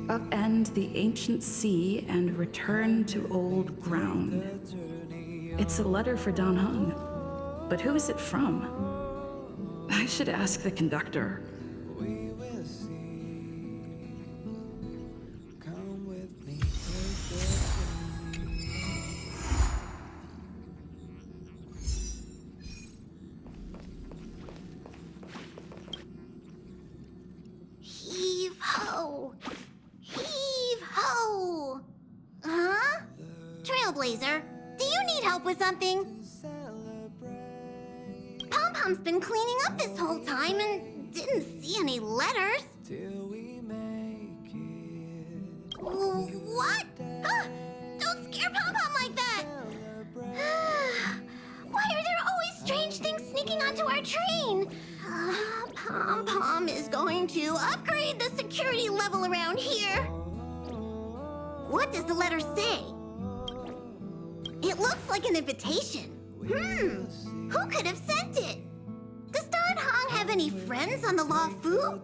upend the ancient sea and return to old ground. It's a letter for Dan Heng. But who is it from? I should ask the conductor. Heave ho! Heave ho! Huh? Trailblazer, do you need help with something? Pom-Pom's been cleaning up this whole time and didn't see any letters. What? Huh? Don't scare Pom-Pom like that! Why are there always strange things sneaking onto our train? Pom-Pom is going to upgrade the security level around here. What does the letter say? It looks like an invitation. Who could have sent it? Does Dan Heng have any friends on the Law Fu?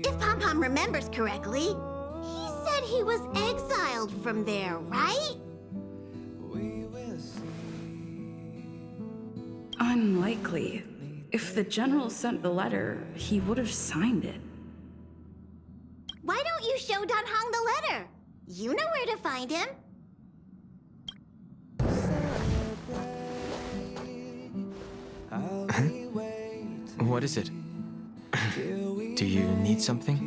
If Pom-Pom remembers correctly, he said he was exiled from there, right? Unlikely. If the general sent the letter, he would have signed it. Why don't you show Dan Heng the letter? You know where to find him. What is it? Do you need something?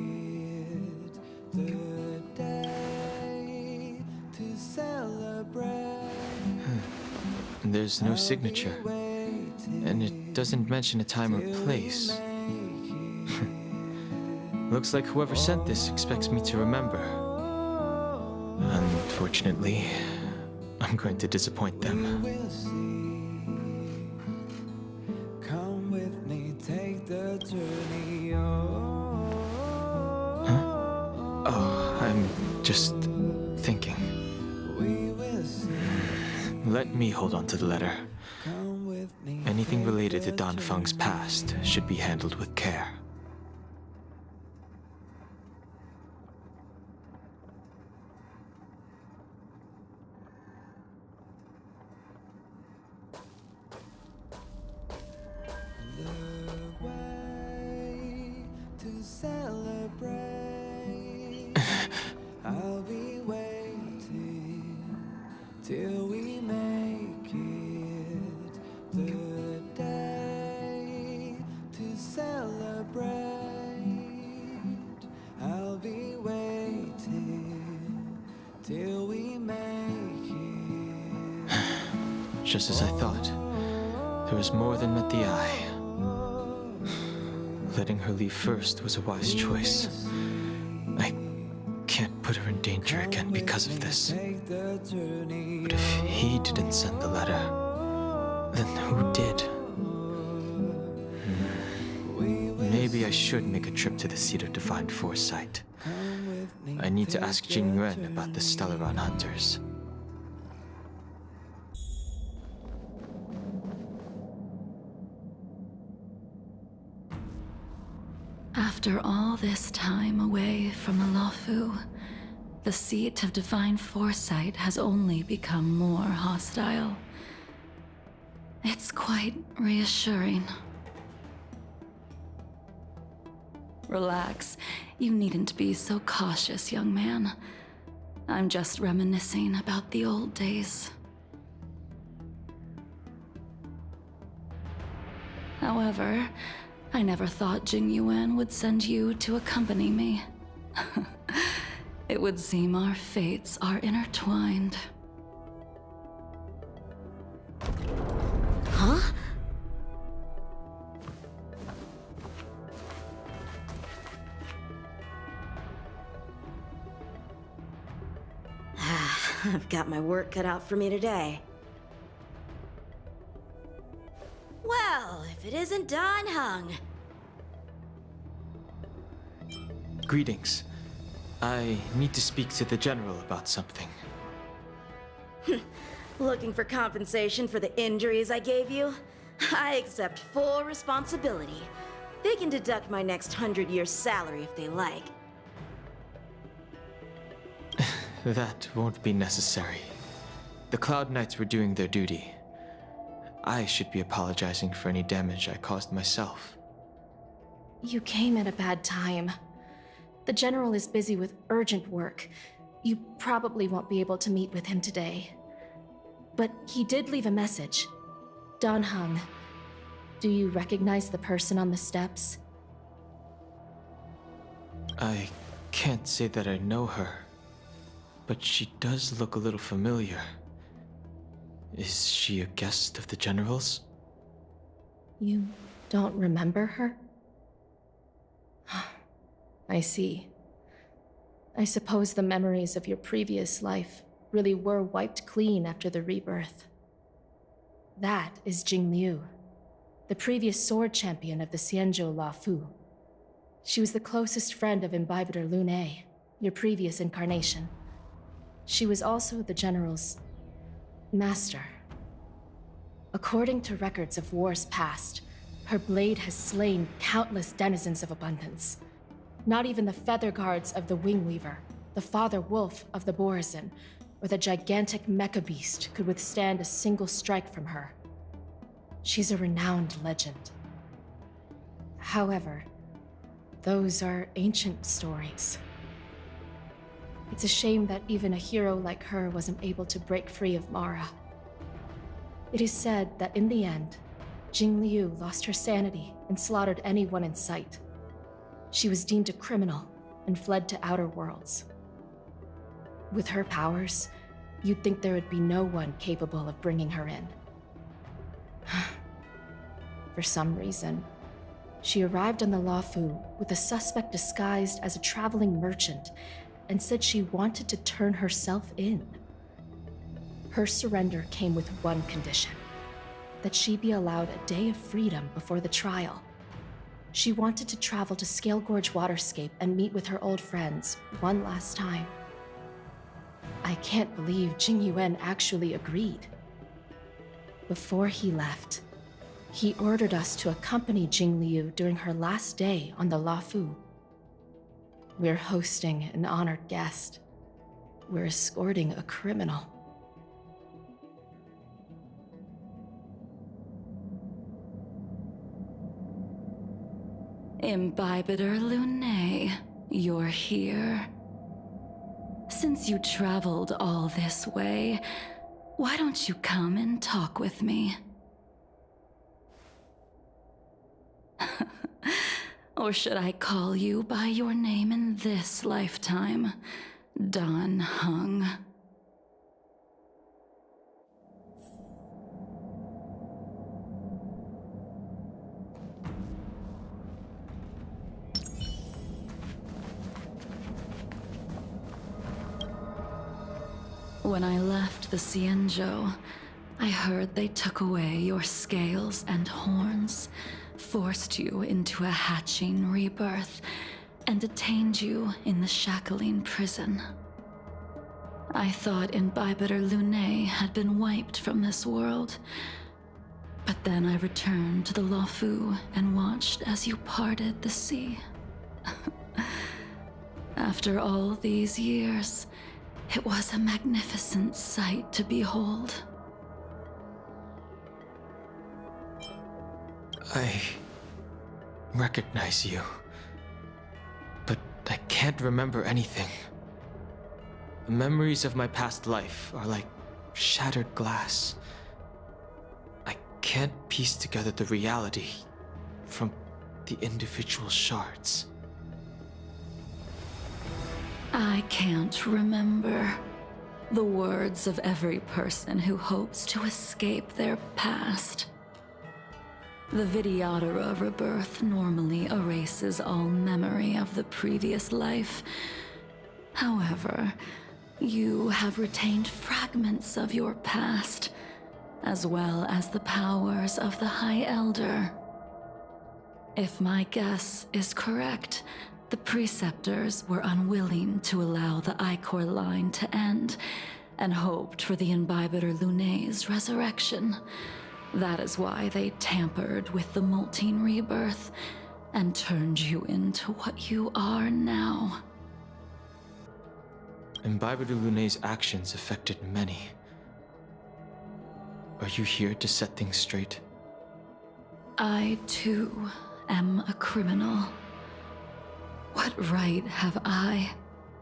There's no signature, and it doesn't mention a time or place. Looks like whoever sent this expects me to remember. Unfortunately, I'm going to disappoint them. Come with me, take the journey Huh? Oh, I'm just thinking. Let me hold on to the letter. Anything related to Dan Feng's past should be handled with care. I'll be waiting till we make it the day to celebrate. I'll be waiting till we make it. Just as I thought, there was more than met the eye. Letting her leave first was a wise choice. I can't put her in danger again because of this. But if he didn't send the letter, then who did? Maybe I should make a trip to the seat of Divine Foresight. I need to ask Jingliu about the Stellaron hunters. After all this time away from the Luofu, the seat of Divine Foresight has only become more hostile. It's quite reassuring. Relax. You needn't be so cautious, young man. I'm just reminiscing about the old days. However, I never thought Jingliu would send you to accompany me. It would seem our fates are intertwined. Huh? I've got my work cut out for me today. Well, if it isn't Dan Heng. Greetings. I need to speak to the General about something. Looking for compensation for the injuries I gave you? I accept full responsibility. They can deduct my next 100 years' salary if they like. That won't be necessary. The Cloud Knights were doing their duty. I should be apologizing for any damage I caused myself. You came at a bad time. The General is busy with urgent work. You probably won't be able to meet with him today. But he did leave a message. Dan Heng. Do you recognize the person on the steps? I can't say that I know her, but she does look a little familiar. Is she a guest of the General's? You don't remember her? I see. I suppose the memories of your previous life really were wiped clean after the rebirth. That is Jingliu, the previous sword champion of the Xianzhou Lafu. She was the closest friend of Imbibitor Lune, your previous incarnation. She was also the General's master. According to records of wars past, her blade has slain countless denizens of abundance. Not even the feather guards of the Wingweaver, the father wolf of the Borazin, or the gigantic mecha beast could withstand a single strike from her. She's a renowned legend. However, those are ancient stories. It's a shame that even a hero like her wasn't able to break free of Mara. It is said that in the end, Jingliu lost her sanity and slaughtered anyone in sight. She was deemed a criminal and fled to outer worlds. With her powers, you'd think there would be no one capable of bringing her in. For some reason, she arrived on the Lafu with a suspect disguised as a traveling merchant and said she wanted to turn herself in. Her surrender came with one condition: that she be allowed a day of freedom before the trial. She wanted to travel to Scale Gorge Waterscape and meet with her old friends one last time. I can't believe Jing Yuan actually agreed. Before he left, he ordered us to accompany Jingliu during her last day on the Lafu. We're hosting an honored guest. We're escorting a criminal. Imbibitor Lune, you're here. Since you traveled all this way, why don't you come and talk with me? Or should I call you by your name in this lifetime? Dan Heng. When I left the Xianzhou, I heard they took away your scales and horns, forced you into a hatching rebirth, and detained you in the Shackling prison. I thought Imbibitor Lune had been wiped from this world, but then I returned to the Lafu and watched as you parted the sea. After all these years, it was a magnificent sight to behold. I recognize you, but I can't remember anything. The memories of my past life are like shattered glass. I can't piece together the reality from the individual shards. I can't remember the words of every person who hopes to escape their past. The Vidyadhara rebirth normally erases all memory of the previous life. However, you have retained fragments of your past, as well as the powers of the High Elder. If my guess is correct, the Preceptors were unwilling to allow the Ichor line to end, and hoped for the Imbibitor Lune's resurrection. That is why they tampered with the molting rebirth, and turned you into what you are now. Imbiber de Lunay's actions affected many. Are you here to set things straight? I, too, am a criminal. What right have I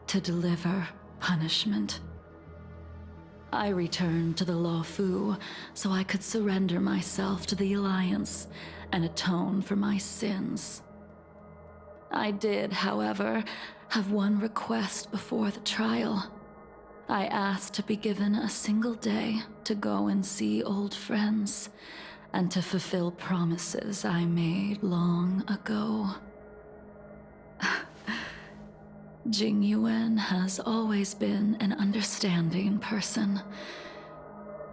to deliver punishment? I returned to the Luofu so I could surrender myself to the Alliance and atone for my sins. I did, however, have one request before the trial. I asked to be given a single day to go and see old friends and to fulfill promises I made long ago. Jingliu has always been an understanding person.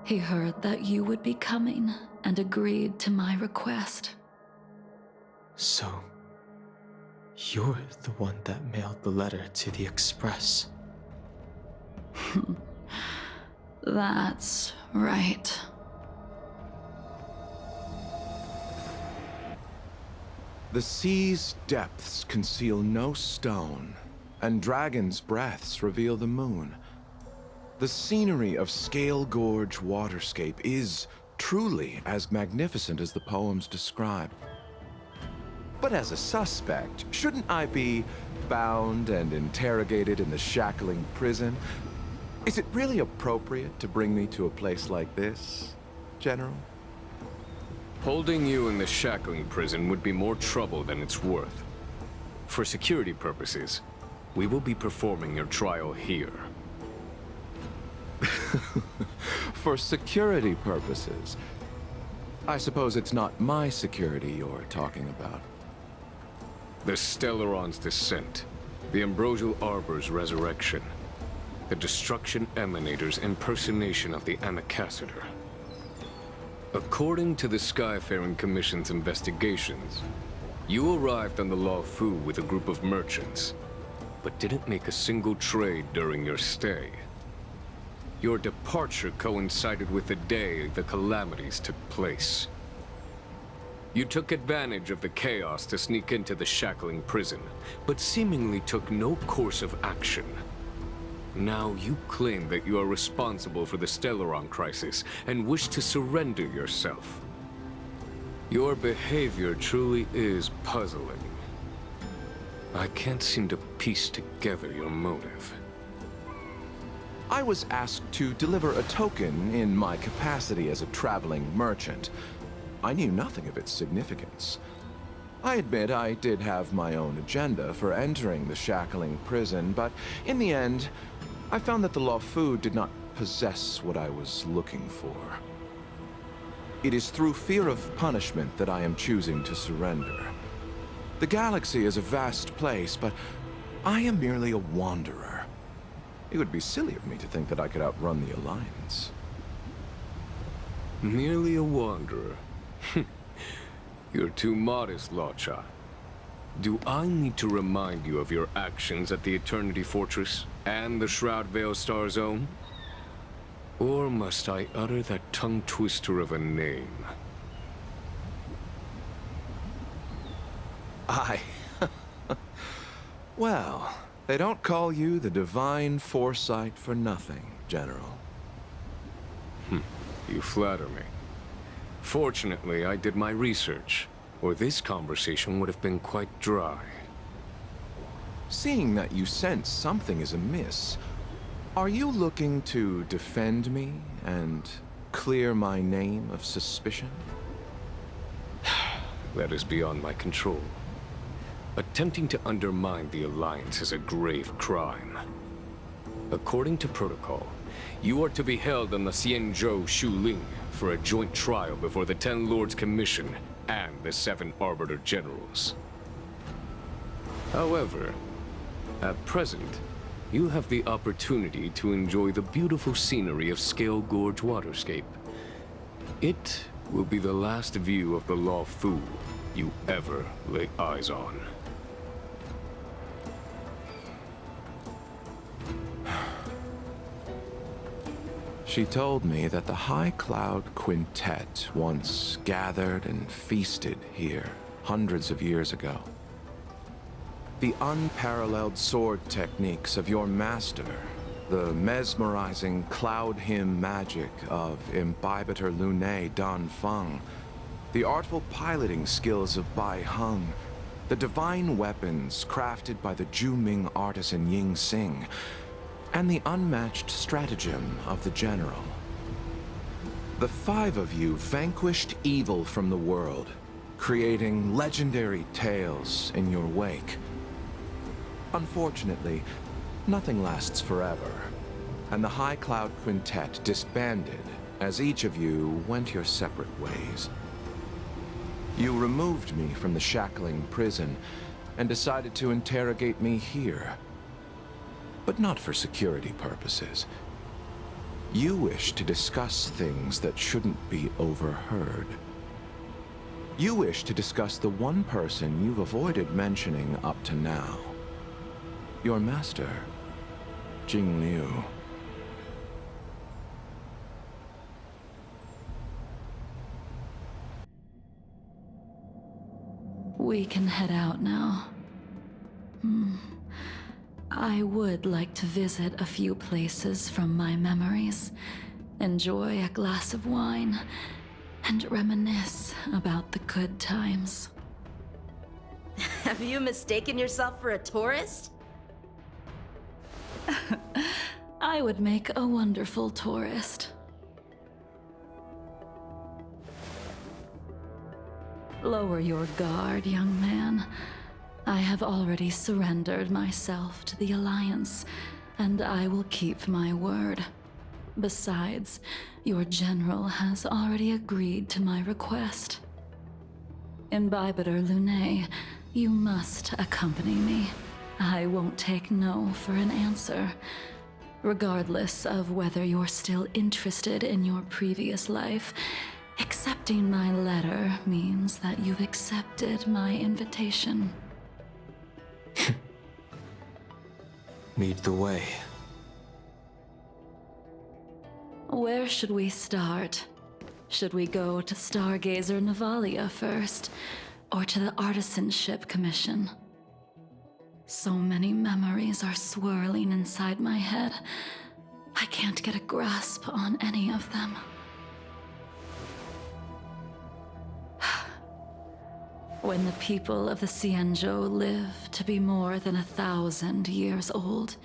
He heard that you would be coming and agreed to my request. So, you're the one that mailed the letter to the Express. That's right. The sea's depths conceal no stone, and dragons' breaths reveal the moon. The scenery of Scale Gorge Waterscape is truly as magnificent as the poems describe. But as a suspect, shouldn't I be bound and interrogated in the shackling prison? Is it really appropriate to bring me to a place like this, General? Holding you in the shackling prison would be more trouble than it's worth. For security purposes, we will be performing your trial here. For security purposes? I suppose it's not my security you're talking about. The Stellaron's descent, the Ambrosial Arbor's resurrection, the Destruction Emanator's impersonation of the Anacaster. According to the Skyfaring Commission's investigations, you arrived on the Luofu with a group of merchants, but didn't make a single trade during your stay. Your departure coincided with the day the calamities took place. You took advantage of the chaos to sneak into the shackling prison, but seemingly took no course of action. Now you claim that you are responsible for the Stellaron crisis and wish to surrender yourself. Your behavior truly is puzzling. I can't seem to piece together your motive. I was asked to deliver a token in my capacity as a traveling merchant. I knew nothing of its significance. I admit I did have my own agenda for entering the shackling prison, but in the end, I found that the Luofu did not possess what I was looking for. It is through fear of punishment that I am choosing to surrender. The galaxy is a vast place, but I am merely a wanderer. It would be silly of me to think that I could outrun the Alliance. Merely a wanderer? You're too modest, Locha. Do I need to remind you of your actions at the Eternity Fortress and the Shroud Veil Star Zone? Or must I utter that tongue twister of a name? Well, they don't call you the Divine Foresight for nothing, General. You flatter me. Fortunately, I did my research, or this conversation would have been quite dry. Seeing that you sense something is amiss, are you looking to defend me and clear my name of suspicion? That is beyond my control. Attempting to undermine the Alliance is a grave crime. According to protocol, you are to be held on the Xianzhou Shuling for a joint trial before the Ten Lords Commission and the 7 Arbiter Generals. However, at present, you have the opportunity to enjoy the beautiful scenery of Scale Gorge Waterscape. It will be the last view of the Luofu you ever lay eyes on. She told me that the High Cloud Quintet once gathered and feasted here hundreds of years ago. The unparalleled sword techniques of your master The mesmerizing cloud hymn magic of Imbibitor Lunae Dan Feng, the artful piloting skills of Bai Heng, the divine weapons crafted by the Ju-Ming artisan Ying Xing, and the unmatched stratagem of the general. The five of you vanquished evil from the world, creating legendary tales in your wake. Unfortunately, nothing lasts forever, and the High Cloud Quintet disbanded as each of you went your separate ways. You removed me from the shackling prison and decided to interrogate me here. But not for security purposes. You wish to discuss things that shouldn't be overheard. You wish to discuss the one person you've avoided mentioning up to now. Your master, Jingliu. We can head out now. I would like to visit a few places from my memories, enjoy a glass of wine, and reminisce about the good times. Have you mistaken yourself for a tourist? I would make a wonderful tourist. Lower your guard, young man. I have already surrendered myself to the Alliance, and I will keep my word. Besides, your general has already agreed to my request. Imbibitor Lunae, you must accompany me. I won't take no for an answer, regardless of whether you're still interested in your previous life. Accepting my letter means that you've accepted my invitation. Lead the way. Where should we start? Should we go to Stargazer Navalia first, or to the Artisanship Commission? So many memories are swirling inside my head. I can't get a grasp on any of them. When the people of the Xianzhou live to be more than 1,000 years old,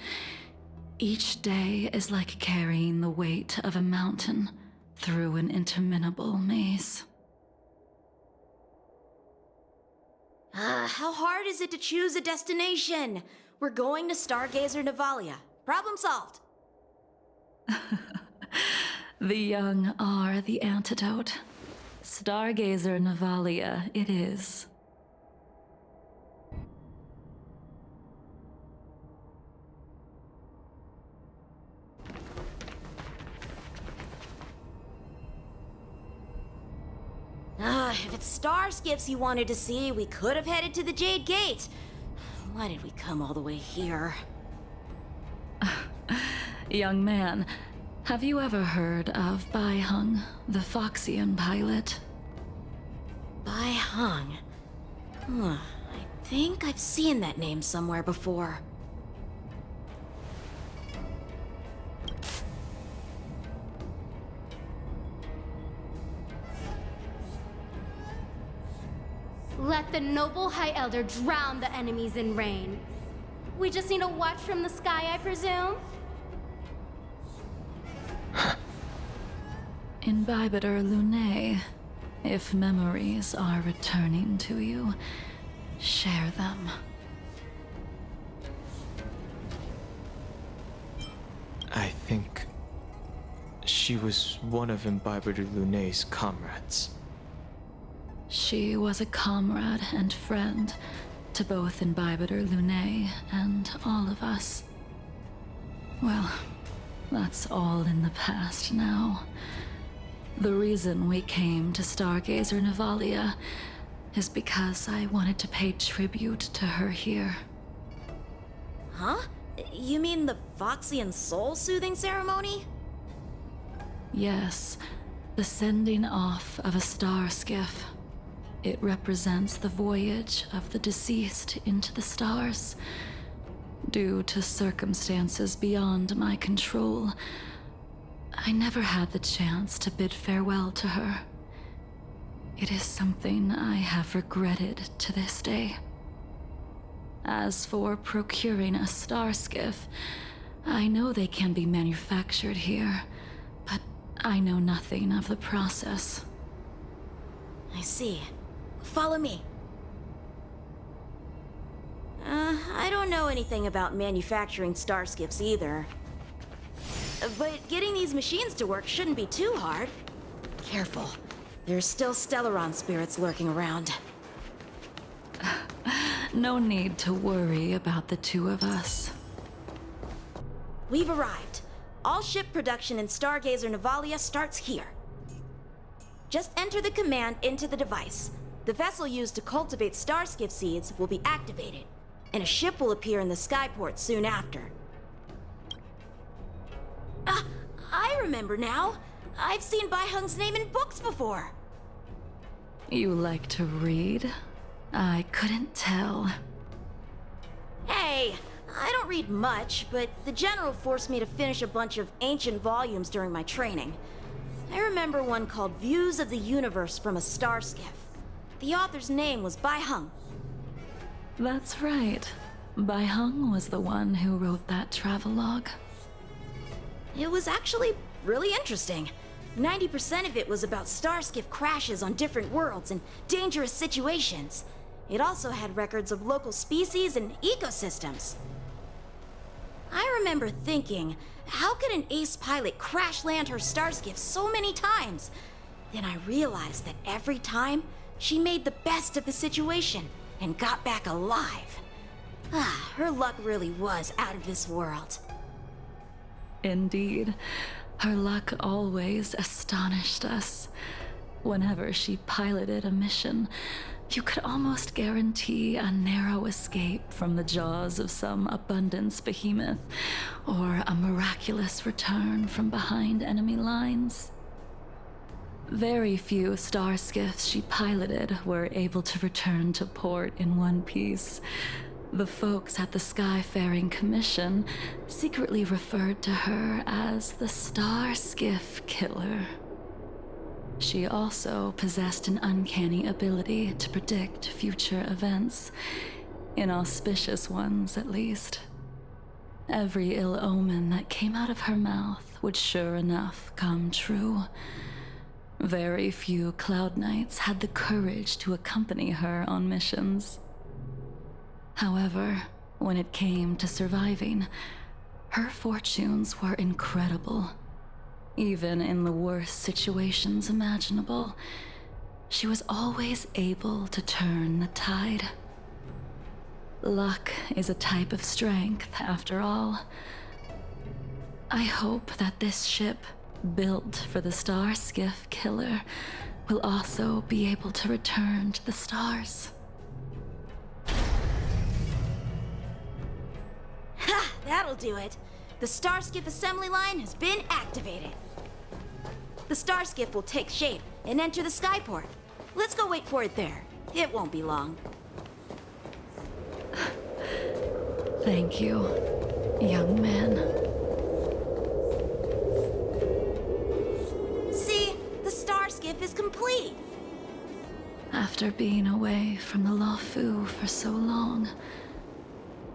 each day is like carrying the weight of a mountain through an interminable maze. How hard is it to choose a destination? We're going to Stargazer Navalia. Problem solved. The young are the antidote. Stargazer Navalia it is. If it's star skiffs you wanted to see, we could have headed to the Jade Gate. Why did we come all the way here? Young man, have you ever heard of Bai Heng, the Foxian pilot? Bai Heng. I think I've seen that name somewhere before. Let the noble High Elder drown the enemies in rain. We just need a watch from the sky, I presume? Imbibitor Lunae, if memories are returning to you, share them. I think she was one of Imbibitor Lunae's comrades. She was a comrade and friend to both Imbibitor Lunae and all of us. Well, that's all in the past now. The reason we came to Stargazer Navalia is because I wanted to pay tribute to her here. Huh? You mean the Foxian soul-soothing ceremony? Yes, the sending off of a star skiff. It represents the voyage of the deceased into the stars. Due to circumstances beyond my control, I never had the chance to bid farewell to her. It is something I have regretted to this day. As for procuring a star skiff, I know they can be manufactured here, but I know nothing of the process. I see. Follow me. I don't know anything about manufacturing star skiffs either. But getting these machines to work shouldn't be too hard. Careful. There's still Stellaron spirits lurking around. No need to worry about the two of us. We've arrived. All ship production in Stargazer Navalia starts here. Just enter the command into the device. The vessel used to cultivate starskiff seeds will be activated, and a ship will appear in the skyport soon after. I remember now. I've seen Bai Hung's name in books before. You like to read? I couldn't tell. Hey, I don't read much, but the General forced me to finish a bunch of ancient volumes during my training. I remember one called Views of the Universe from a Star Skiff. The author's name was Bai Hung. That's right. Bai Hung was the one who wrote that travelogue. It was actually really interesting. 90% of it was about starskiff crashes on different worlds and dangerous situations. It also had records of local species and ecosystems. I remember thinking, how could an ace pilot crash land her starskiff so many times? Then I realized that every time, she made the best of the situation and got back alive. Her luck really was out of this world. Indeed. Her luck always astonished us. Whenever she piloted a mission, you could almost guarantee a narrow escape from the jaws of some abundance behemoth, or a miraculous return from behind enemy lines. Very few star skiffs she piloted were able to return to port in one piece. The folks at the Skyfaring Commission secretly referred to her as the Star Skiff Killer. She also possessed an uncanny ability to predict future events, inauspicious ones at least. Every ill omen that came out of her mouth would sure enough come true. Very few Cloud Knights had the courage to accompany her on missions. However, when it came to surviving, her fortunes were incredible. Even in the worst situations imaginable, she was always able to turn the tide. Luck is a type of strength, after all. I hope that this ship, built for the Star Skiff Killer, will also be able to return to the stars. Ha! That'll do it. The Starskiff assembly line has been activated. The Starskiff will take shape and enter the skyport. Let's go wait for it there. It won't be long. Thank you, young man. See? The Starskiff is complete. After being away from the Luofu for so long,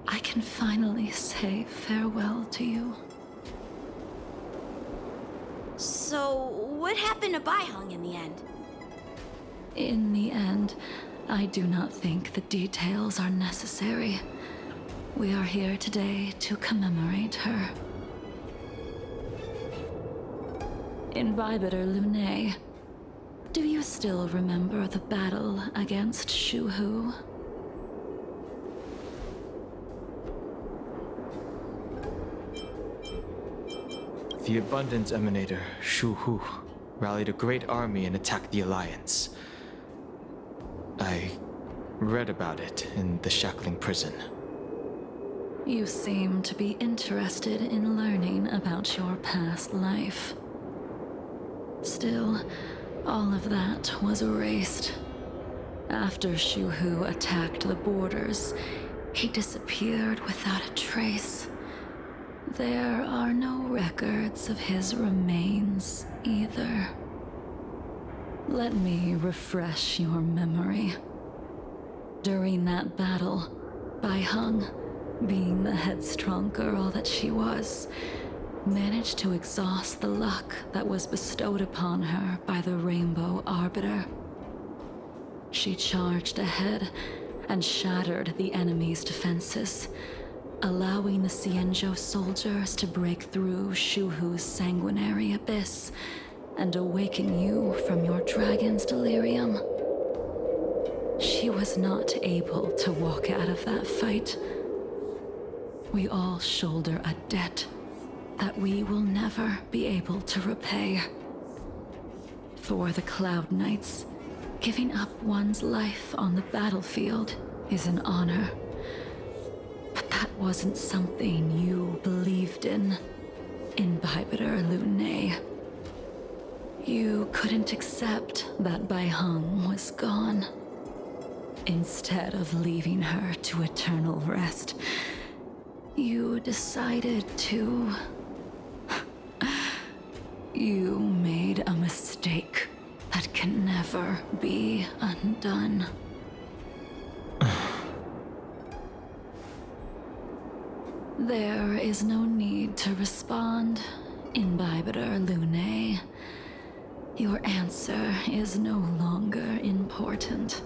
I can finally say farewell to you. So, what happened to Bai Hung in the end? In the end, I do not think the details are necessary. We are here today to commemorate her. Invibitor Lune, do you still remember the battle against Shuhu? The Abundance Emanator, Shu Hu, rallied a great army and attacked the Alliance. I read about it in the Shackling prison. You seem to be interested in learning about your past life. Still, all of that was erased. After Shu Hu attacked the borders, He disappeared without a trace. There are no records of his remains either. Let me refresh your memory. During that battle, Bai Heng, being the headstrong girl that she was, managed to exhaust the luck that was bestowed upon her by the Rainbow Arbiter. She charged ahead and shattered the enemy's defenses, allowing the Xianzhou soldiers to break through Shuhu's sanguinary abyss and awaken you from your dragon's delirium. She was not able to walk out of that fight. We all shoulder a debt that we will never be able to repay. For the Cloud Knights, giving up one's life on the battlefield is an honor. But that wasn't something you believed in, Imbibitor Lune. You couldn't accept that Bai Heng was gone. Instead of leaving her to eternal rest, you decided to... You made a mistake that can never be undone. There is no need to respond, Imbibitor Lune. Your answer is no longer important.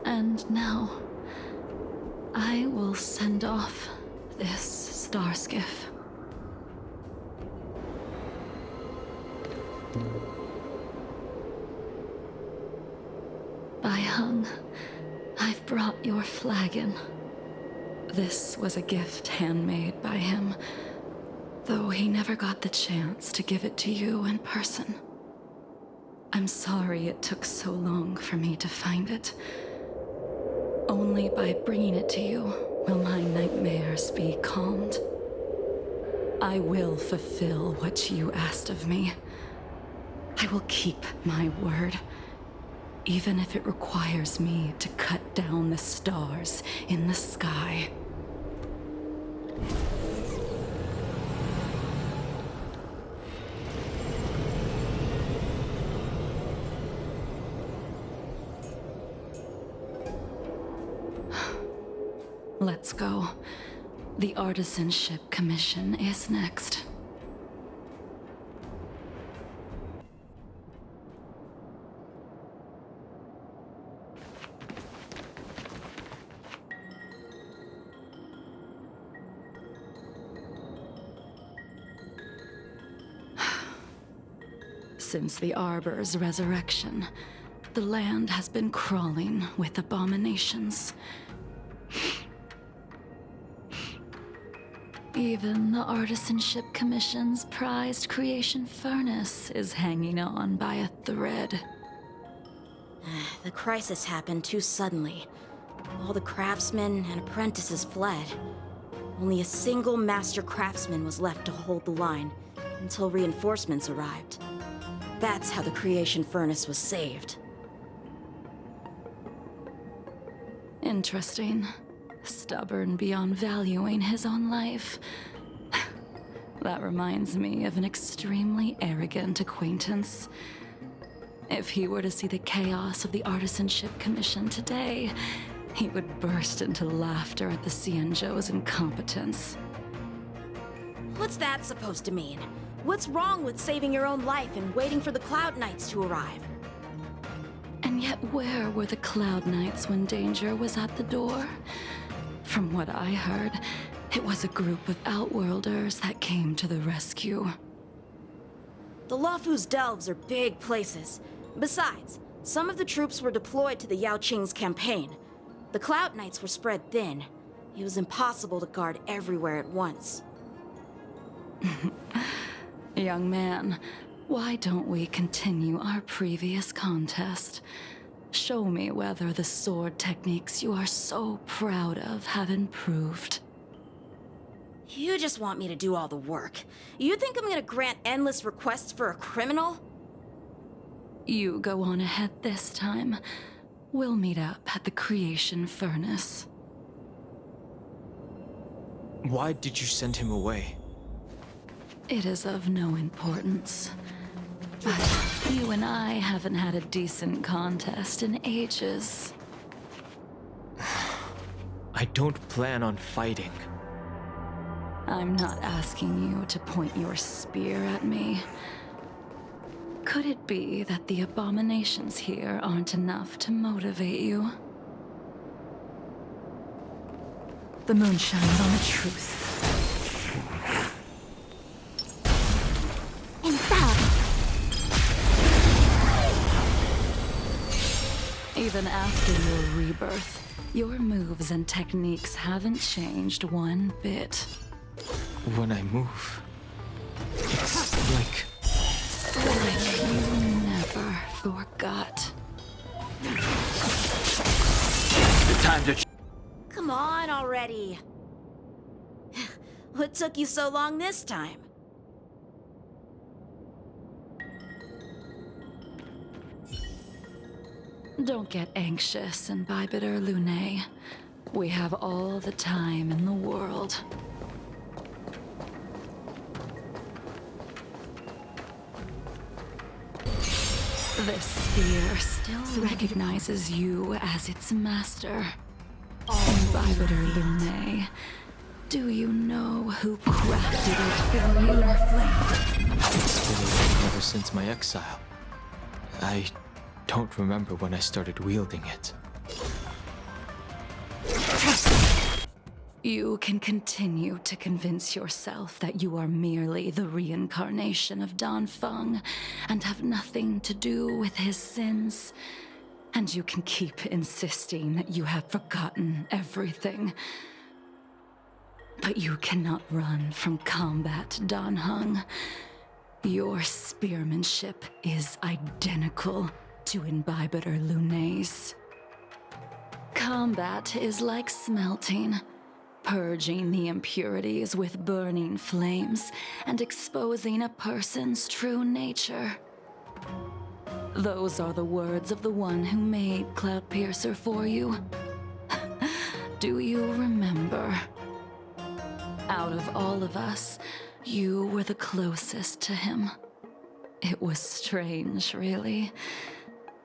And now, I will send off this star skiff. Bai Heng, I've brought your flagon. This was a gift handmade by him, though he never got the chance to give it to you in person. I'm sorry it took so long for me to find it. Only by bringing it to you will my nightmares be calmed. I will fulfill what you asked of me. I will keep my word, even if it requires me to cut down the stars in the sky. Let's go. The Artisanship Commission is next. Since the Arbor's resurrection, the land has been crawling with abominations. Even the Artisanship Commission's prized creation furnace is hanging on by a thread. The crisis happened too suddenly. All the craftsmen and apprentices fled. Only a single master craftsman was left to hold the line until reinforcements arrived. That's how the creation furnace was saved. Interesting. Stubborn beyond valuing his own life. That reminds me of an extremely arrogant acquaintance. If he were to see the chaos of the Artisanship Commission today, he would burst into laughter at the Xianzhou's incompetence. What's that supposed to mean? What's wrong with saving your own life and waiting for the Cloud Knights to arrive? And yet where were the Cloud Knights when danger was at the door? From what I heard, it was a group of Outworlders that came to the rescue. The Luofu's delves are big places. Besides, some of the troops were deployed to the Yao Qing's campaign. The Cloud Knights were spread thin. It was impossible to guard everywhere at once. Young man, why don't we continue our previous contest? Show me whether the sword techniques you are so proud of have improved. You just want me to do all the work. You think I'm gonna grant endless requests for a criminal? You go on ahead this time. We'll meet up at the creation furnace. Why did you send him away? It is of no importance. But you and I haven't had a decent contest in ages. I don't plan on fighting. I'm not asking you to point your spear at me. Could it be that the abominations here aren't enough to motivate you? The moon shines on the truth. Even after your rebirth, your moves and techniques haven't changed one bit. When I move, it's like You never forgot. the time to. Come on already. What took you so long this time? Don't get anxious, Imbibitor Lunae. We have all the time in the world. This sphere still recognizes you as its master. Imbibitor Lunae, do you know who crafted it for you? It's been ever since my exile. I don't remember when I started wielding it. You can continue to convince yourself that you are merely the reincarnation of Danfeng and have nothing to do with his sins. And you can keep insisting that you have forgotten everything. But you cannot run from combat, Danheng. Your spearmanship is identical to Imbibitor Lunae's. Combat is like smelting, purging the impurities with burning flames and exposing a person's true nature. Those are the words of the one who made Cloudpiercer for you. Do you remember? Out of all of us, you were the closest to him. It was strange, really,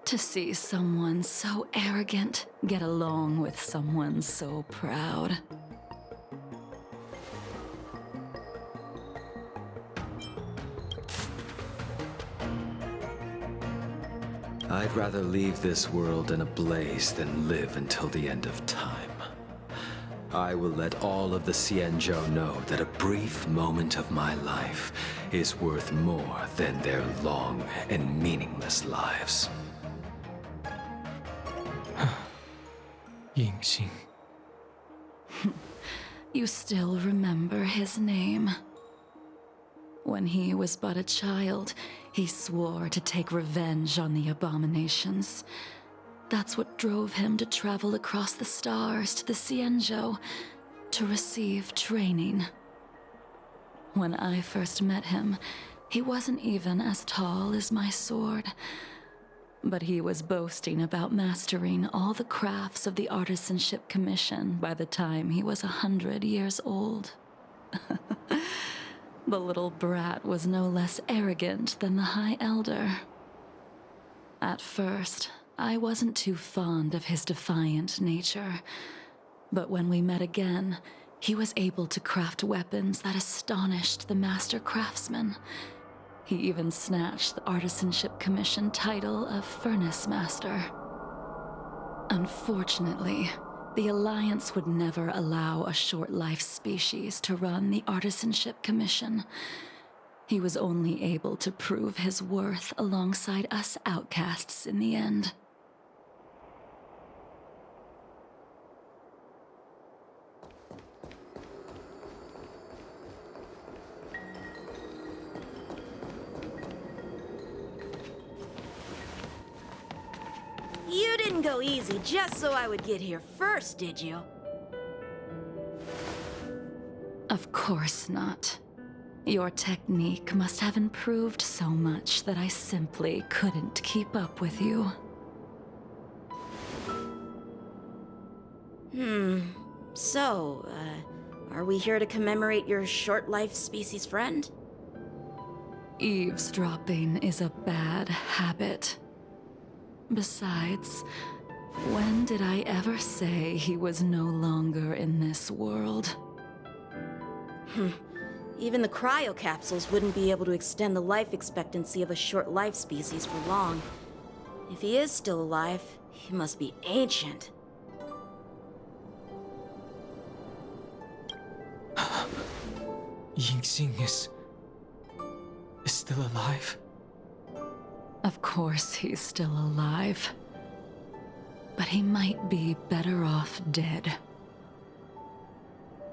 to see someone so arrogant get along with someone so proud. I'd rather leave this world in a blaze than live until the end of time. I will let all of the Xianzhou know that a brief moment of my life is worth more than their long and meaningless lives. Yingxing. You still remember his name. When he was but a child, he swore to take revenge on the abominations. That's what drove him to travel across the stars to the Xianzhou to receive training. When I first met him, he wasn't even as tall as my sword. But he was boasting about mastering all the crafts of the Artisanship Commission by the time he was 100 years old. The little brat was no less arrogant than the High Elder. At first, I wasn't too fond of his defiant nature. But when we met again, he was able to craft weapons that astonished the Master Craftsman. He even snatched the Artisanship Commission title of Furnace Master. Unfortunately, the Alliance would never allow a short-life species to run the Artisanship Commission. He was only able to prove his worth alongside us outcasts in the end. You didn't go easy just so I would get here first, did you? Of course not. Your technique must have improved so much that I simply couldn't keep up with you. So, Are we here to commemorate your short-life species friend? Eavesdropping is a bad habit. Besides, when did I ever say he was no longer in this world? Even the cryocapsules wouldn't be able to extend the life expectancy of a short-life species for long. If he is still alive, he must be ancient. Yingxing is still alive? Of course he's still alive. But he might be better off dead.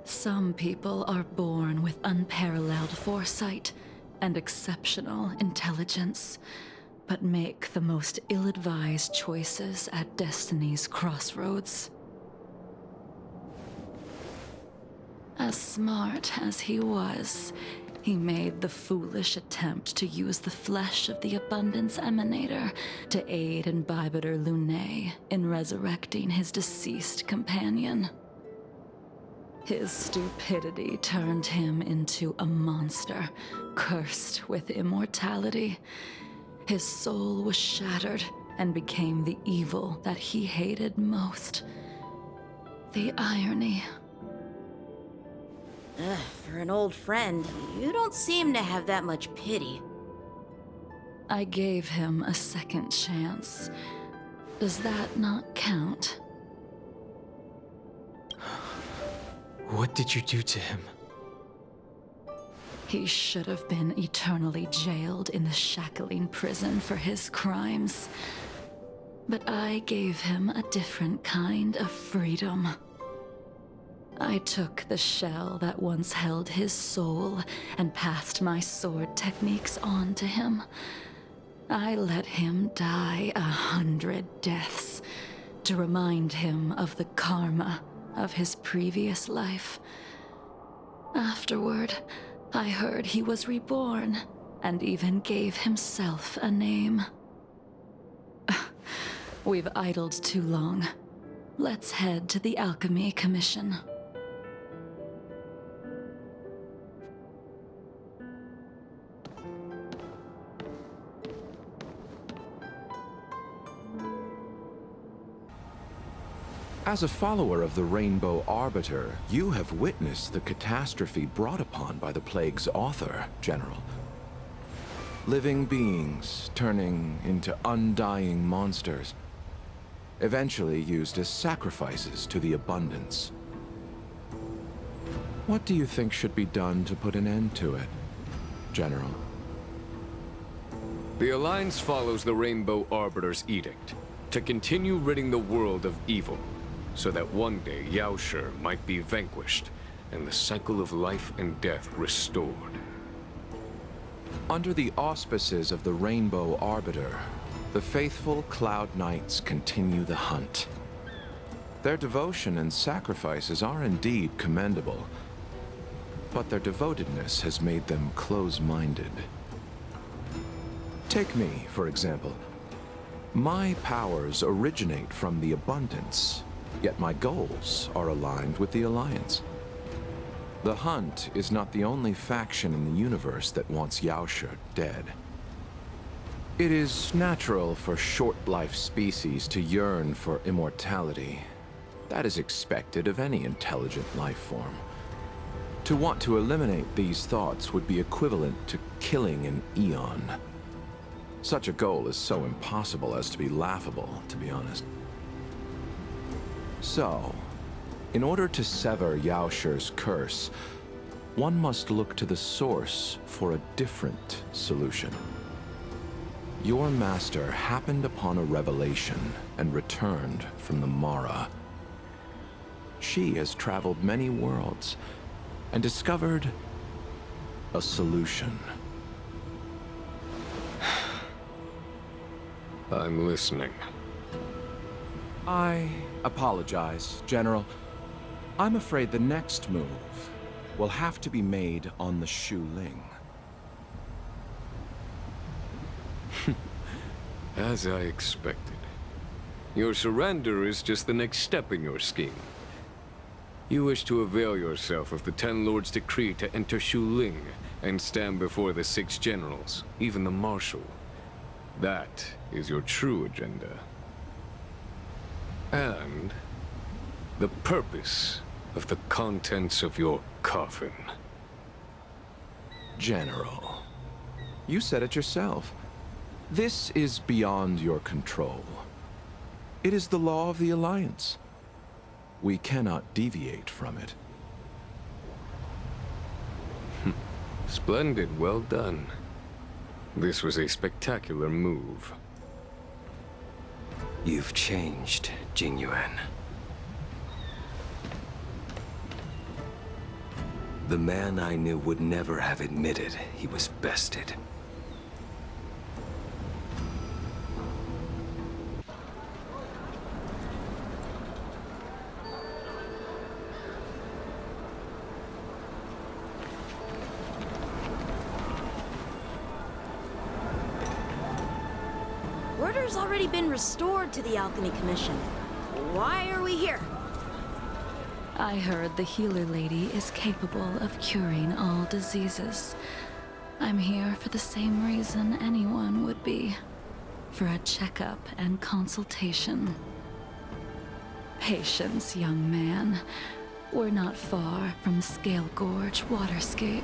Some people are born with unparalleled foresight and exceptional intelligence, but make the most ill-advised choices at destiny's crossroads. As smart as he was, he made the foolish attempt to use the flesh of the Abundance Emanator to aid Imbibitor Lunae in resurrecting his deceased companion. His stupidity turned him into a monster, cursed with immortality. His soul was shattered and became the evil that he hated most. The irony. For an old friend, you don't seem to have that much pity. I gave him a second chance. Does that not count? What did you do to him? He should have been eternally jailed in the shackling prison for his crimes. But I gave him a different kind of freedom. I took the shell that once held his soul and passed my sword techniques on to him. I let him die 100 deaths to remind him of the karma of his previous life. Afterward, I heard he was reborn and even gave himself a name. We've idled too long. Let's head to the Alchemy Commission. As a follower of the Rainbow Arbiter, you have witnessed the catastrophe brought upon by the plague's author, General. Living beings turning into undying monsters, eventually used as sacrifices to the Abundance. What do you think should be done to put an end to it, General? The Alliance follows the Rainbow Arbiter's edict to continue ridding the world of evil, so that one day Yaoshi might be vanquished and the cycle of life and death restored. Under the auspices of the Rainbow Arbiter, the faithful Cloud Knights continue the hunt. Their devotion and sacrifices are indeed commendable, but their devotedness has made them close-minded. Take me, for example. My powers originate from the Abundance, yet my goals are aligned with the Alliance. The Hunt is not the only faction in the universe that wants Yaoshi dead. It is natural for short-life species to yearn for immortality. That is expected of any intelligent life form. To want to eliminate these thoughts would be equivalent to killing an eon. Such a goal is so impossible as to be laughable, to be honest. So, in order to sever Yaoshi's curse, one must look to the source for a different solution. Your master happened upon a revelation and returned from the Mara. She has traveled many worlds and discovered a solution. I'm listening. I apologize, General. I'm afraid the next move will have to be made on the Shu Ling. As I expected. Your surrender is just the next step in your scheme. You wish to avail yourself of the Ten Lords' decree to enter Shuling and stand before the 6 generals, even the marshal. That is your true agenda. And the purpose of the contents of your coffin. General, you said it yourself. This is beyond your control. It is the law of the Alliance. We cannot deviate from it. Splendid, well done. This was a spectacular move. You've changed, Jingliu. The man I knew would never have admitted he was bested. Order's already been restored to the Alchemy Commission. Why are we here? I heard the healer lady is capable of curing all diseases. I'm here for the same reason anyone would be. For a checkup and consultation. Patience, young man. We're not far from Scale Gorge Waterscape.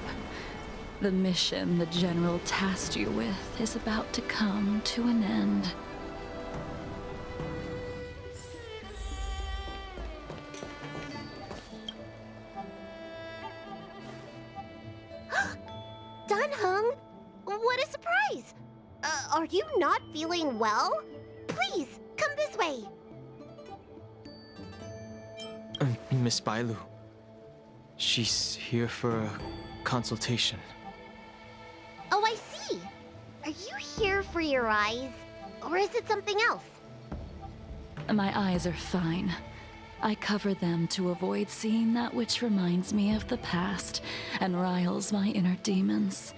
The mission the General tasked you with is about to come to an end. Dunhung, what a surprise! Are you not feeling well? Please, come this way. Miss Bailu. She's here for a consultation. Oh, I see. Are you here for your eyes? Or is it something else? My eyes are fine. I cover them to avoid seeing that which reminds me of the past and riles my inner demons.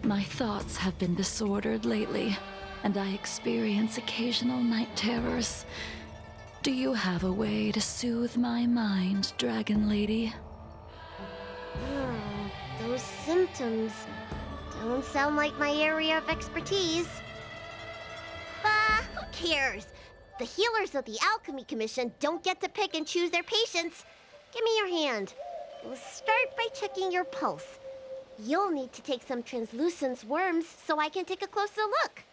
My thoughts have been disordered lately, and I experience occasional night terrors. Do you have a way to soothe my mind, Dragon Lady? Those symptoms don't sound like my area of expertise. Who cares? The healers of the Alchemy Commission don't get to pick and choose their patients. Give me your hand. We'll start by checking your pulse. You'll need to take some translucence worms so I can take a closer look.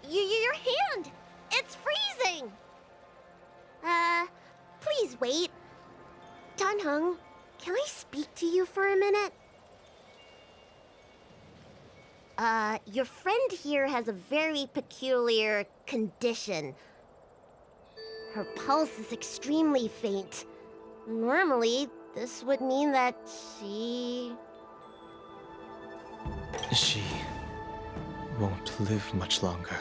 Your hand! It's freezing! Please wait. Dunhung, can I speak to you for a minute? Your friend here has a very peculiar condition. Her pulse is extremely faint. Normally, this would mean that she won't live much longer.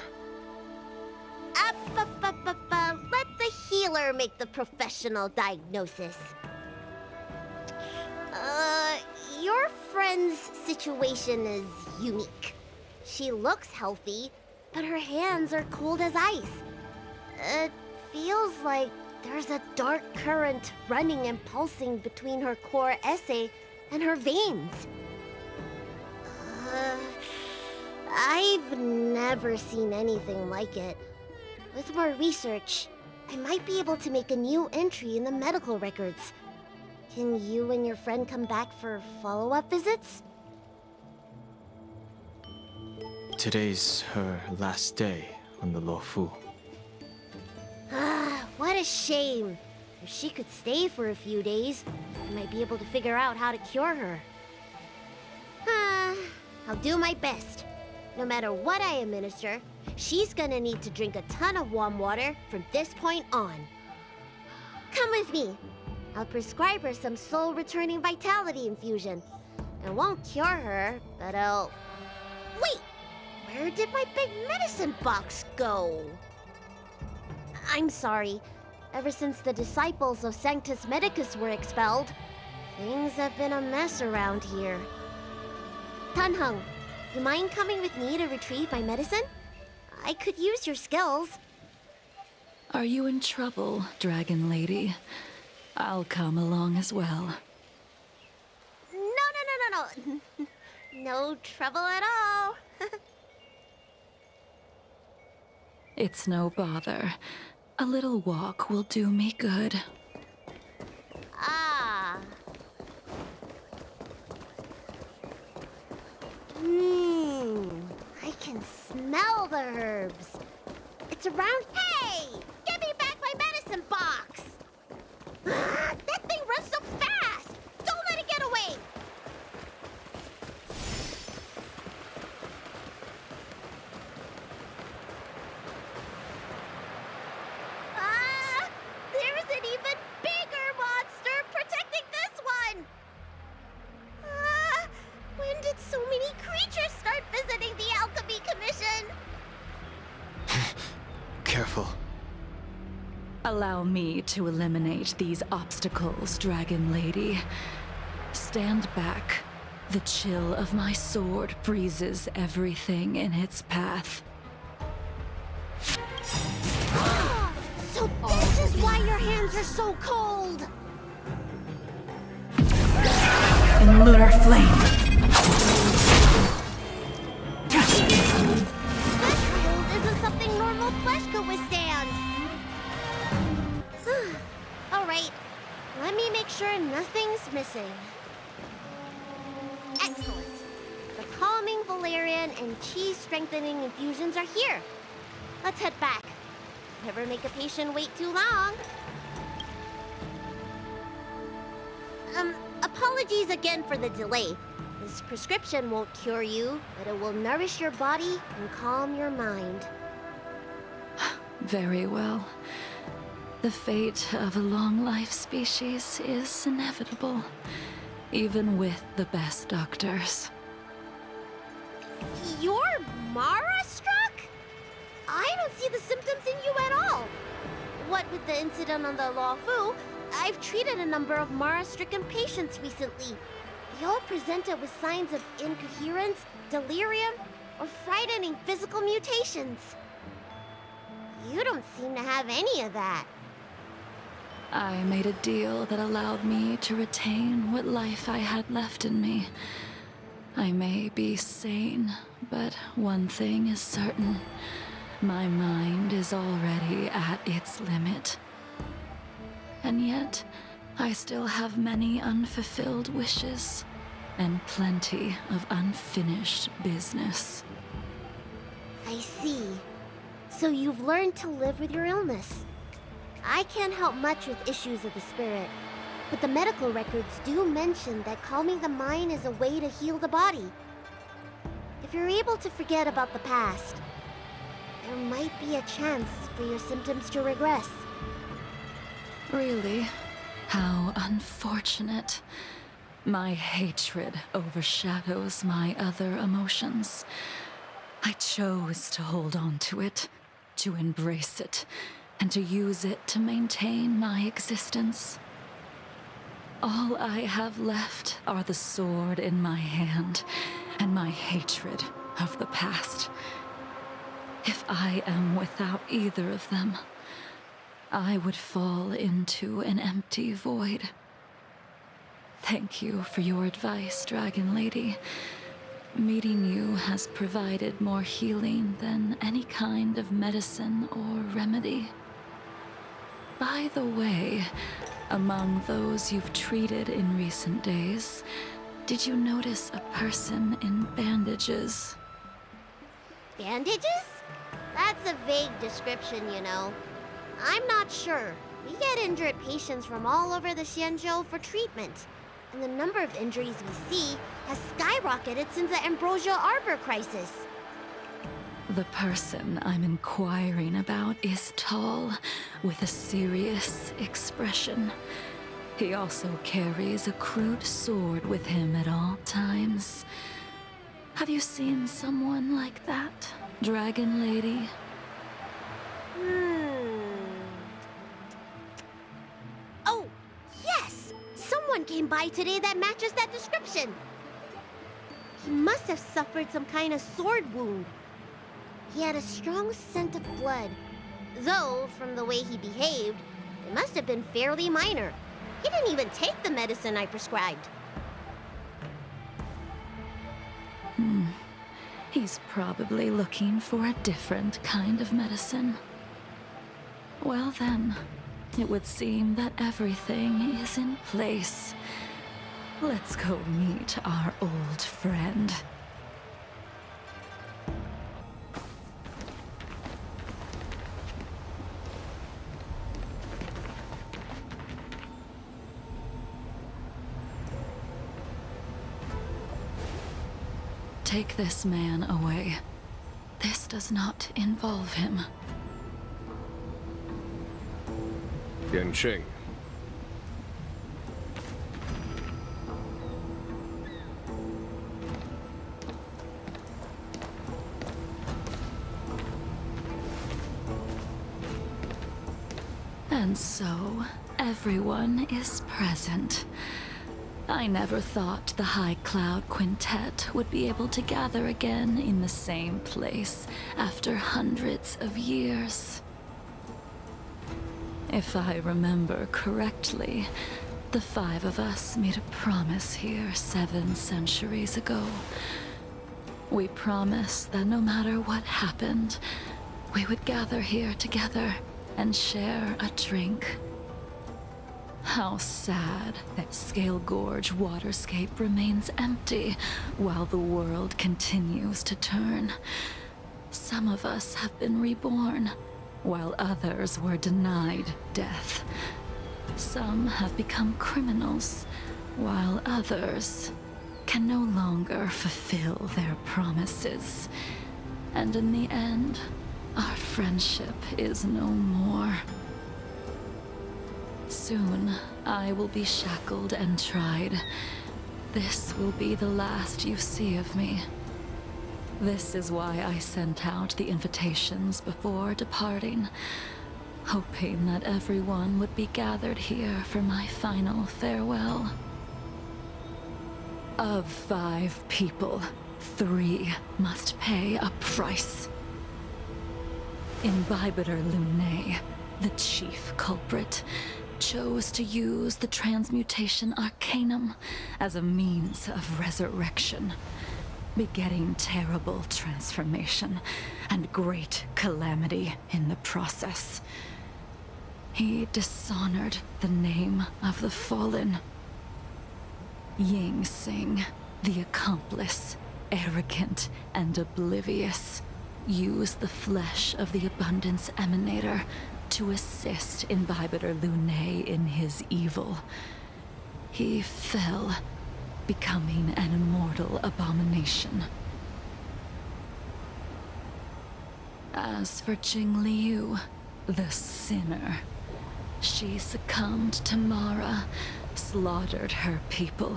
Let the healer make the professional diagnosis. Your friend's situation is unique. She looks healthy, but her hands are cold as ice. It feels like there's a dark current running and pulsing between her core esse and her veins. I've never seen anything like it. With more research, I might be able to make a new entry in the medical records. Can you and your friend come back for follow-up visits? Today's her last day on the Luofu. What a shame. If she could stay for a few days, I might be able to figure out how to cure her. I'll do my best. No matter what I administer, she's gonna need to drink a ton of warm water from this point on. Come with me. I'll prescribe her some soul-returning vitality infusion. It won't cure her, but I'll... Wait! Where did my big medicine box go? I'm sorry. Ever since the disciples of Sanctus Medicus were expelled, things have been a mess around here. Dunhung, you mind coming with me to retrieve my medicine? I could use your skills. Are you in trouble, Dragon Lady? I'll come along as well. No. No trouble at all. It's no bother. A little walk will do me good. Ah. I can smell the herbs. It's around. Hey! Give me back my medicine box! That thing runs so fast! Don't let it get away! There is an even bigger monster protecting this one! When did so many creatures start visiting the Alchemy Commission? Careful. Allow me to eliminate these obstacles, Dragon Lady. Stand back. The chill of my sword freezes everything in its path. So this is why your hands are so cold! In lunar flame. This cold isn't something normal flesh could withstand. Alright, let me make sure nothing's missing. Excellent. The calming valerian and chi strengthening infusions are here. Let's head back. Never make a patient wait too long. Apologies again for the delay. This prescription won't cure you, but it will nourish your body and calm your mind. Very well. The fate of a long-life species is inevitable, even with the best doctors. You're Mara-struck? I don't see the symptoms in you at all. What with the incident on the Law Fu, I've treated a number of Mara-stricken patients recently. They all presented with signs of incoherence, delirium, or frightening physical mutations. You don't seem to have any of that. I made a deal that allowed me to retain what life I had left in me. I may be sane, but one thing is certain. My mind is already at its limit. And yet, I still have many unfulfilled wishes, and plenty of unfinished business. I see. So you've learned to live with your illness. I can't help much with issues of the spirit, but the medical records do mention that calming the mind is a way to heal the body. If you're able to forget about the past, there might be a chance for your symptoms to regress. Really? How unfortunate. My hatred overshadows my other emotions. I chose to hold on to it, to embrace it, and to use it to maintain my existence. All I have left are the sword in my hand and my hatred of the past. If I am without either of them, I would fall into an empty void. Thank you for your advice, Dragon Lady. Meeting you has provided more healing than any kind of medicine or remedy. By the way, among those you've treated in recent days, did you notice a person in bandages? Bandages? That's a vague description, you know. I'm not sure. We get injured patients from all over the Xianzhou for treatment, and the number of injuries we see has skyrocketed since the Ambrosia Arbor crisis. The person I'm inquiring about is tall, with a serious expression. He also carries a crude sword with him at all times. Have you seen someone like that, Dragon Lady? Oh, yes! Someone came by today that matches that description. He must have suffered some kind of sword wound. He had a strong scent of blood, Though, from the way he behaved, it must have been fairly minor. He didn't even take the medicine I prescribed. He's probably looking for a different kind of medicine. Well then, it would seem that everything is in place. Let's go meet our old friend. Take this man away. This does not involve him. Yanqing. And so, everyone is present. I never thought the High Cloud Quintet would be able to gather again in the same place after hundreds of years. If I remember correctly, the 5 of us made a promise here 7 centuries ago. We promised that no matter what happened, we would gather here together and share a drink. How sad that Scale Gorge waterscape remains empty while the world continues to turn. Some of us have been reborn, while others were denied death. Some have become criminals, while others can no longer fulfill their promises. And in the end, our friendship is no more. Soon, I will be shackled and tried. This will be the last you see of me. This is why I sent out the invitations before departing, hoping that everyone would be gathered here for my final farewell. Of 5 people, 3 must pay a price. Imbibitor Lunae, the chief culprit, chose to use the transmutation arcanum as a means of resurrection, begetting terrible transformation and great calamity in the process. He dishonored the name of the fallen. Ying Sing, the accomplice, arrogant and oblivious, used the flesh of the Abundance Emanator to assist Imbibitor Lunae in his evil. He fell, becoming an immortal abomination. As for Jingliu, the sinner, she succumbed to Mara, slaughtered her people,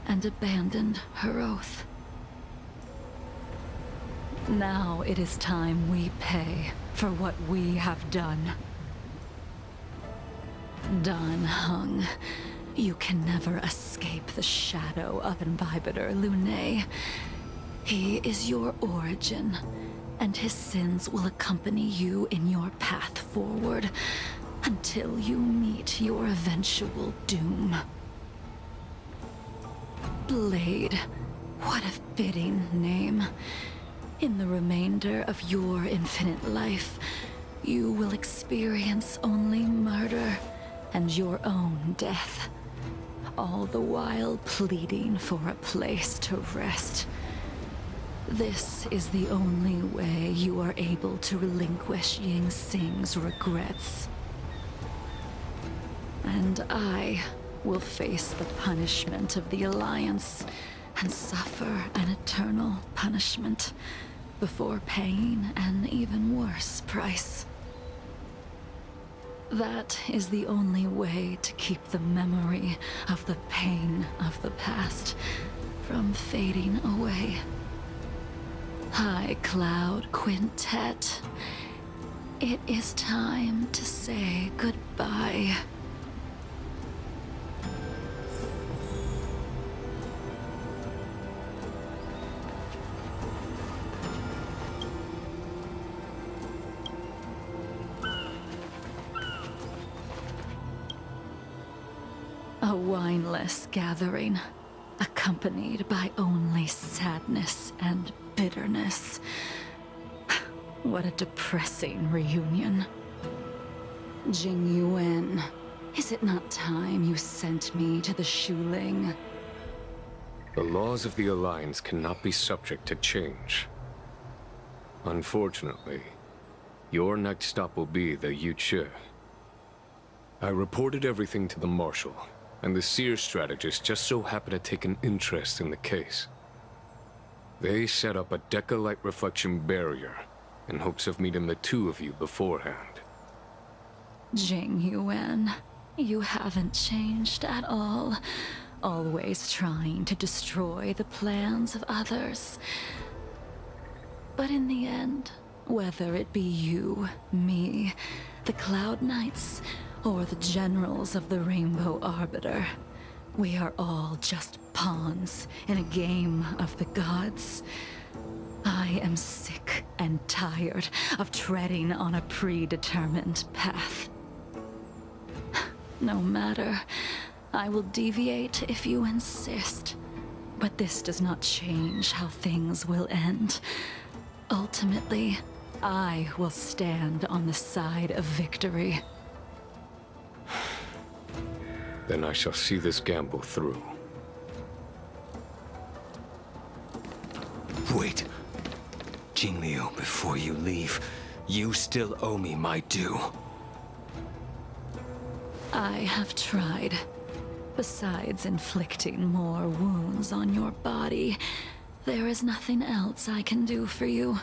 and abandoned her oath. Now it is time we pay for what we have done. Dan Heng, you can never escape the shadow of Imbibitor Lunae. He is your origin, and his sins will accompany you in your path forward until you meet your eventual doom. Blade, what a fitting name. In the remainder of your infinite life, you will experience only murder and your own death, all the while pleading for a place to rest. This is the only way you are able to relinquish Ying Sing's regrets. And I will face the punishment of the Alliance and suffer an eternal punishment before paying an even worse price. That is the only way to keep the memory of the pain of the past from fading away. High Cloud Quintet, it is time to say goodbye. wineless gathering, accompanied by only sadness and bitterness. What a depressing reunion. Jingliu, is it not time you sent me to the Shuling? The laws of the Alliance cannot be subject to change. Unfortunately, your next stop will be the Yuchi. I reported everything to the Marshal, and the Seer strategist just so happened to take an interest in the case. They set up a Deca-light reflection barrier in hopes of meeting the two of you beforehand. Jingliu, you haven't changed at all. Always trying to destroy the plans of others. But in the end, whether it be you, me, the Cloud Knights, or the generals of the Rainbow Arbiter, we are all just pawns in a game of the gods. I am sick and tired of treading on a predetermined path. No matter, I will deviate if you insist. But this does not change how things will end. Ultimately, I will stand on the side of victory. Then I shall see this gamble through. Wait. Jingliu, before you leave, you still owe me my due. I have tried. Besides inflicting more wounds on your body, there is nothing else I can do for you.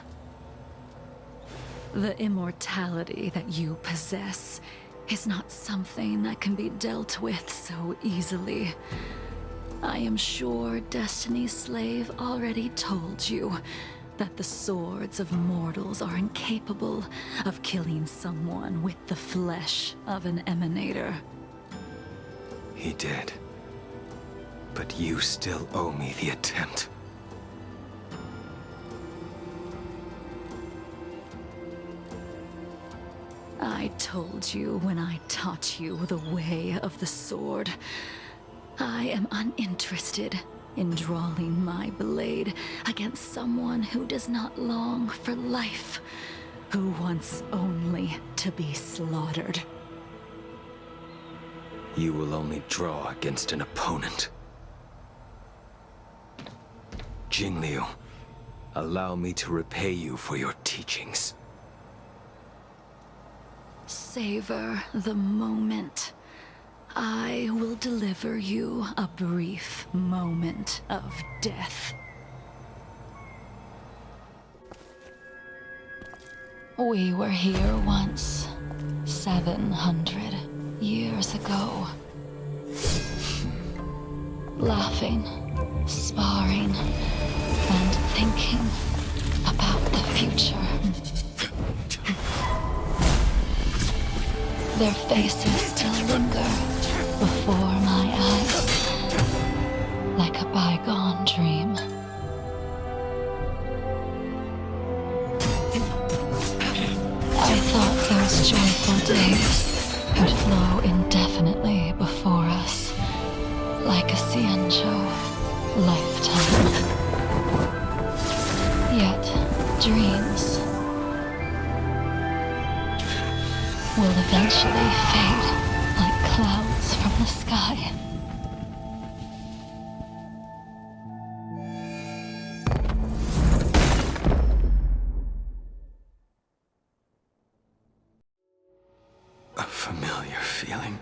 The immortality that you possess is not something that can be dealt with so easily. I am sure Destiny's Slave already told you that the swords of mortals are incapable of killing someone with the flesh of an emanator. He did. But you still owe me the attempt. I told you when I taught you the way of the sword. I am uninterested in drawing my blade against someone who does not long for life, who wants only to be slaughtered. You will only draw against an opponent. Jingliu, allow me to repay you for your teachings. Savor the moment. I will deliver you a brief moment of death. We were here once, 700 years ago. Laughing, sparring, and thinking about the future. Their faces still linger before my eyes, like a bygone dream. I thought those joyful days would flow indefinitely before us, like a Cienjo lifetime. Yet, dreams will eventually fade like clouds from the sky. A familiar feeling.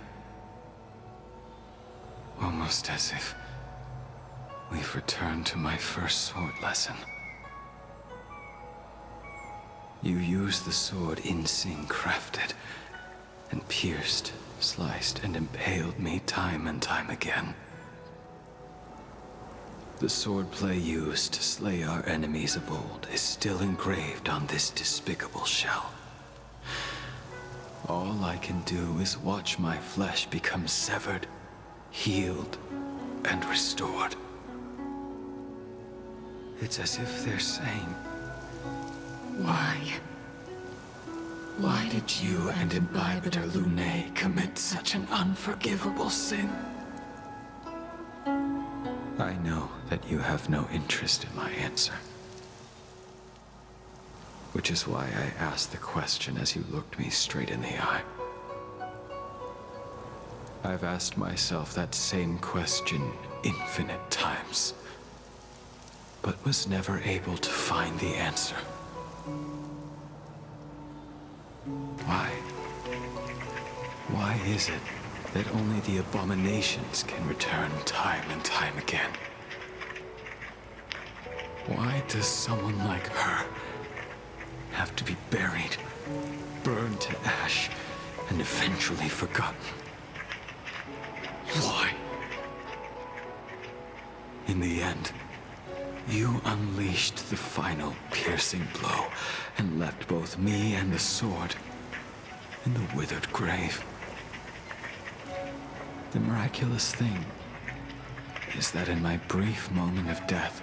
Almost as if we've returned to my first sword lesson. You used the sword Insing crafted, and pierced, sliced, and impaled me time and time again. The swordplay used to slay our enemies of old is still engraved on this despicable shell. All I can do is watch my flesh become severed, healed, and restored. It's as if they're saying, why? Why did you and Imbibitor Lune commit such an unforgivable sin? that you have no interest in my answer. Which is why I asked the question as you looked me straight in the eye. I've asked myself that same question infinite times, but was never able to find the answer. Why? Why is it that only the abominations can return time and time again? Why does someone like her have to be buried, burned to ash, and eventually forgotten? Why? In the end, you unleashed the final piercing blow and left both me and the sword in the withered grave. The miraculous thing is that in my brief moment of death,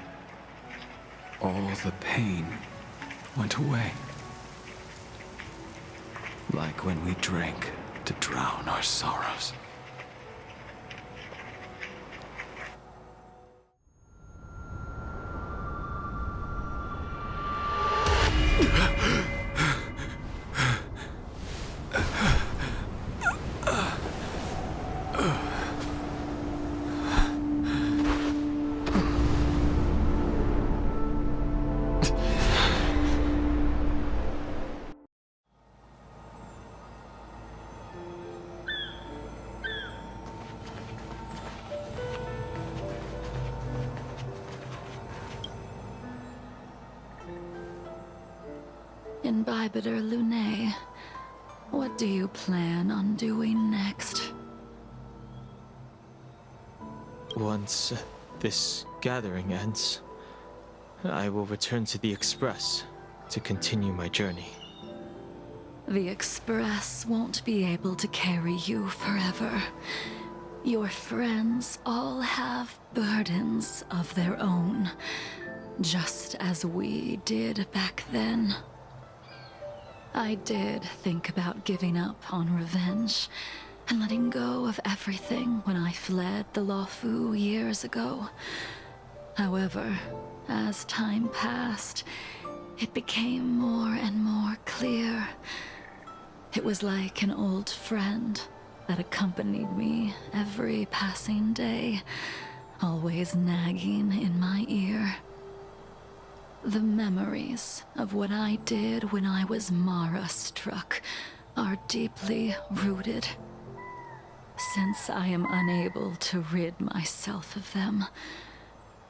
all the pain went away. Like when we drank to drown our sorrows. Imbibitor Lunae, what do you plan on doing next? Once this gathering ends, I will return to the Express to continue my journey. The Express won't be able to carry you forever. Your friends all have burdens of their own, just as we did back then. I did think about giving up on revenge and letting go of everything when I fled the Luofu years ago. However, as time passed, it became more and more clear. It was like an old friend that accompanied me every passing day, always nagging in my ear. The memories of what I did when I was Mara-struck are deeply rooted. Since I am unable to rid myself of them,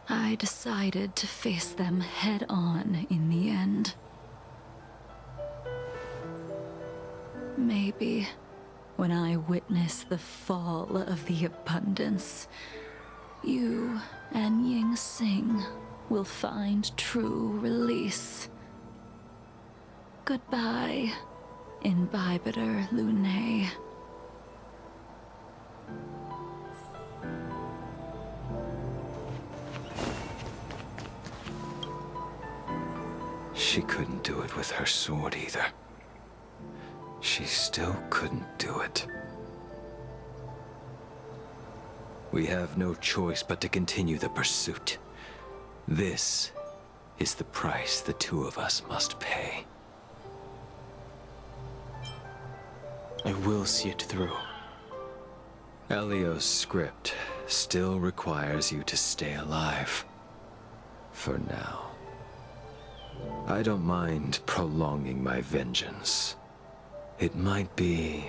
I decided to face them head-on in the end. Maybe when I witness the fall of the abundance, you and Ying Sing will find true release. Goodbye, Imbibitor Lunae. She couldn't do it with her sword either. She still couldn't do it. We have no choice but to continue the pursuit. This is the price the two of us must pay. I will see it through. Elio's script still requires you to stay alive. For now. I don't mind prolonging my vengeance. It might be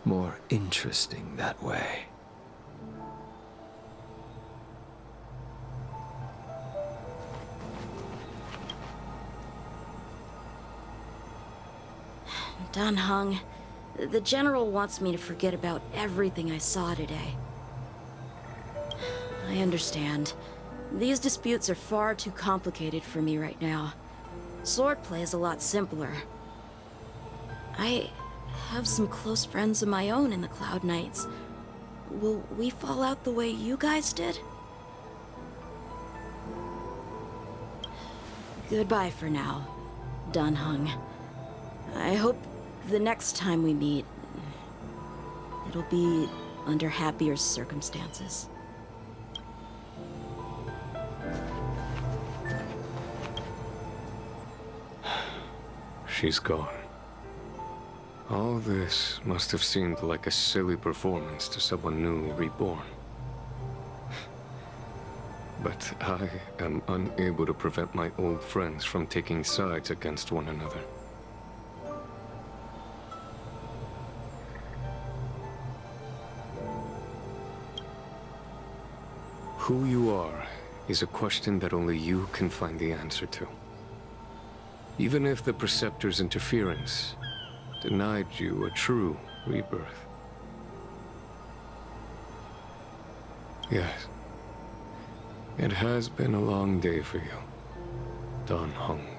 more interesting that way. Dan Heng, the General wants me to forget about everything I saw today. I understand. These disputes are far too complicated for me right now. Swordplay is a lot simpler. I have some close friends of my own in the Cloud Knights. Will we fall out the way you guys did? Goodbye for now, Dan Heng. I hope the next time we meet, it'll be under happier circumstances. she's gone. All this must have seemed like a silly performance to someone newly reborn. But I am unable to prevent my old friends from taking sides against one another. Who you are is a question that only you can find the answer to. Even if the Preceptor's interference denied you a true rebirth. Yes. It has been a long day for you, Dan Heng.